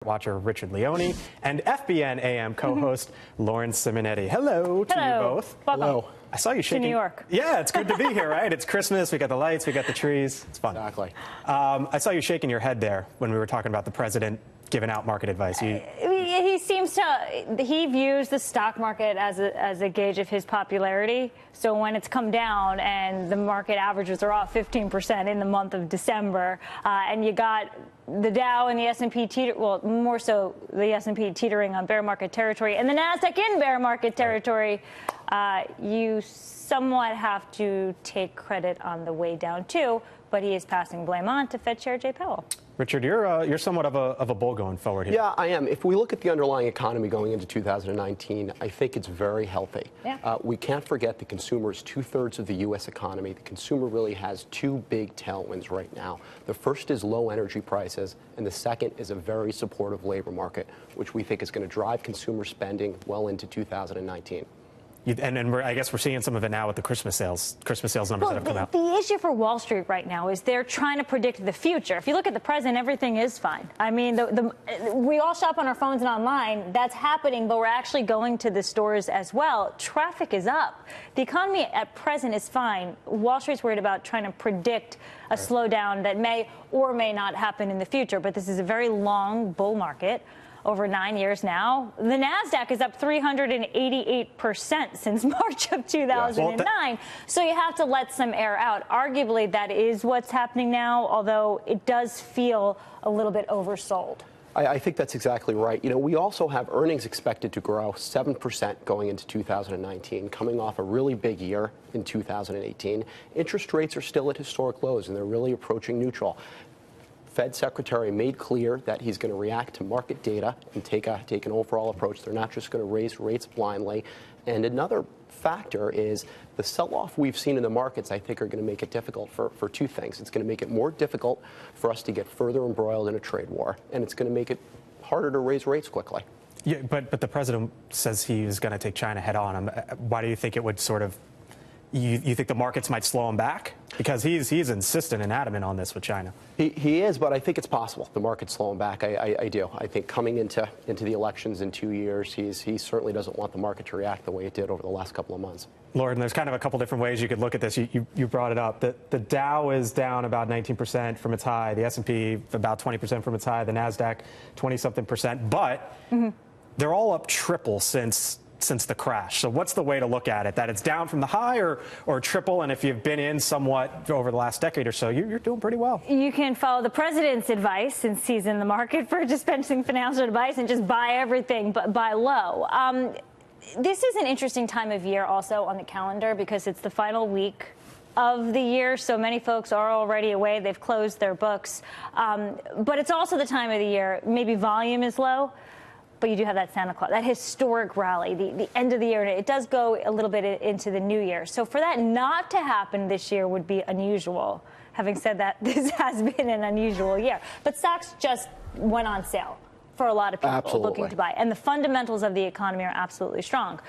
Watcher Richard Leone and FBN AM co-host Lauren Simonetti. Hello to you both. Welcome. Hello. I saw you shaking. To New York. Yeah, it's good to be here, right? It's Christmas. We got the lights. We got the trees. It's fun. Exactly. I saw you shaking your head there when we were talking about the president giving out market advice. He views the stock market as a gauge of his popularity. So when it's come down and the market averages are off 15% in the month of December, and you got the Dow and the S&P, well, more so the S&P teetering on bear market territory, and the Nasdaq in bear market territory, you somewhat have to take credit on the way down too. But he is passing blame on to Fed Chair Jay Powell. Richard, you're somewhat of a bull going forward here. Yeah, I am. If we look at the underlying economy going into 2019, I think it's very healthy. Yeah. We can't forget the consumer is 2/3 of the U.S. economy. The consumer really has two big tailwinds right now. The first is low energy prices, and the second is a very supportive labor market, which we think is going to drive consumer spending well into 2019. I guess we're seeing some of it now with the Christmas sales numbers that have come out. The issue for Wall Street right now is they're trying to predict the future. If you look at the present, everything is fine. I mean, we all shop on our phones and online. That's happening, but we're actually going to the stores as well. Traffic is up. The economy at present is fine. Wall Street's worried about trying to predict a slowdown that may or may not happen in the future. But this is a very long bull market. Over 9 years now. The Nasdaq is up 388% since March of 2009. So you have to let some air out. Arguably, that is what's happening now, although it does feel a little bit oversold. I think that's exactly right. You know, we also have earnings expected to grow 7% going into 2019, coming off a really big year in 2018. Interest rates are still at historic lows, and they're really approaching neutral. Fed Secretary made clear that he's going to react to market data and take an overall approach. They're not just going to raise rates blindly. And another factor is the sell-off we've seen in the markets, I think, are going to make it difficult for two things. It's going to make it more difficult for us to get further embroiled in a trade war, and it's going to make it harder to raise rates quickly. Yeah, but the president says he is going to take China head on. Why do you think it would sort of... You think the markets might slow him back? Because he's insistent and adamant on this with China. He is, but I think it's possible the market's slow him back. I do. I think coming into the elections in 2 years, he certainly doesn't want the market to react the way it did over the last couple of months. Lauren, there's kind of a couple different ways you could look at this. You brought it up. The Dow is down about 19% from its high. The S&P about 20% from its high. The Nasdaq 20-something%. But they're all up triple since the crash. So what's the way to look at it? That it's down from the high or triple? And if you've been in somewhat over the last decade or so, you're doing pretty well. You can follow the president's advice since he's in the market for dispensing financial advice and just buy everything, but buy low. This is an interesting time of year also on the calendar because it's the final week of the year, so many folks are already away. They've closed their books. But it's also the time of the year, maybe volume is low, but you do have that Santa Claus, that historic rally, the end of the year. And it does go a little bit into the new year. So for that not to happen this year would be unusual. Having said that, this has been an unusual year. But stocks just went on sale for a lot of people looking to buy. And the fundamentals of the economy are absolutely strong.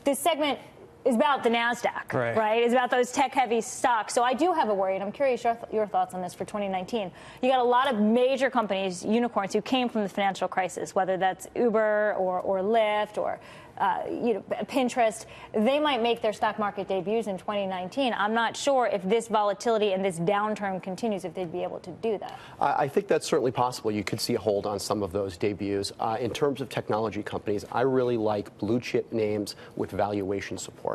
This segment is about the Nasdaq, right? It's about those tech-heavy stocks. So I do have a worry, and I'm curious your thoughts on this for 2019. You got a lot of major companies, unicorns, who came from the financial crisis, whether that's Uber or Lyft or Pinterest. They might make their stock market debuts in 2019. I'm not sure if this volatility and this downturn continues, if they'd be able to do that. I think that's certainly possible. You could see a hold on some of those debuts. In terms of technology companies, I really like blue chip names with valuation support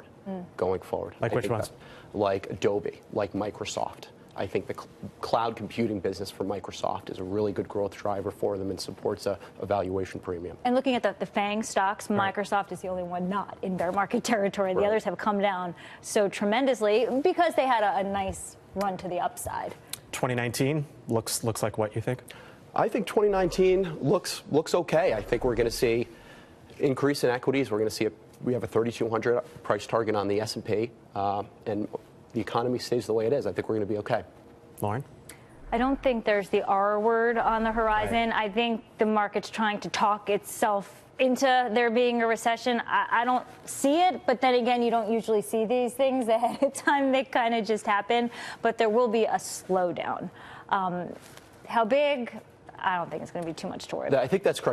going forward. Like which ones? Like Adobe, like Microsoft. I think the cloud computing business for Microsoft is a really good growth driver for them and supports a valuation premium. And looking at the FANG stocks, Microsoft is the only one not in bear market territory. The others have come down so tremendously because they had a nice run to the upside. 2019 looks like what you think? I think 2019 looks okay. I think we're going to see increase in equities. We're going to see we have a 3,200 price target on the S&P, and the economy stays the way it is. I think we're going to be okay. Lauren? I don't think there's the R word on the horizon. I think the market's trying to talk itself into there being a recession. I don't see it, but then again, you don't usually see these things ahead of time. They kind of just happen, but there will be a slowdown. How big? I don't think it's going to be too much to worry about. I think that's correct.